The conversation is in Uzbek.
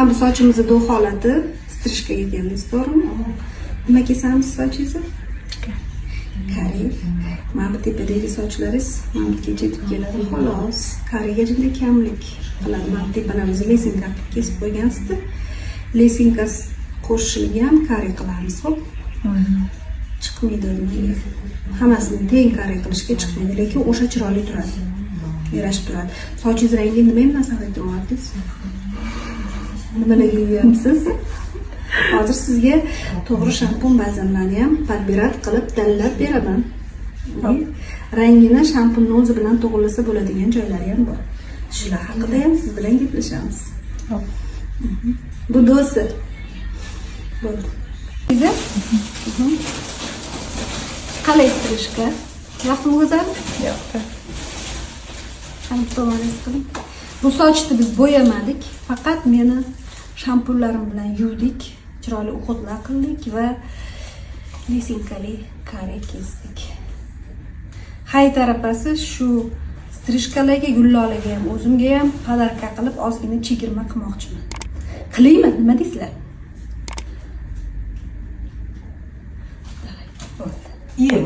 Mana bu sochimizni do holati strishkaga kelamiz, to'g'rimi? Nima kesamiz sochingizni? Kare. Mana bu tepadagi sochlaringiz mana bu yetib keladi, xolos. Karega juda kamlik qiladi. Mana tepalarimizni lesinka kesib qo'ygansizda, lesinkas qo'shilgan kare qilamiz, xo'p? Chiqmaydi nimaga? Hammasini teng kare qilishga chiqmaydi, lekin o'sha chiroyli turadi. Yarashib turadi. Sochingiz rangi nima bilan saqlaytiryapsiz? Nimalarga yuyapsiz? Hozir sizga to'g'ri shampun bazalarini ham podbirat qilib tanlab beraman. Rangini shampunni o'zi bilan to'g'rilasa bo'ladigan joylari ham bor. Shular haqida ham siz bilan gaplashamiz. Bu do'si. Bo'ldi. Qalay strishka? Vaqtmi o'zadi? Yo'q. Bu sochni biz bo'yamadik, faqat meni shampunlarim bilan yuvdik, chiroyli uqutlar qildik va lesinkali kare kesdik. Hay tarafasi shu strishkalarga, gullolaga ham, o'zimga ham podarka qilib ozgina chegirma qilmoqchiman. Qilaymi, nima deysizlar? Iyi.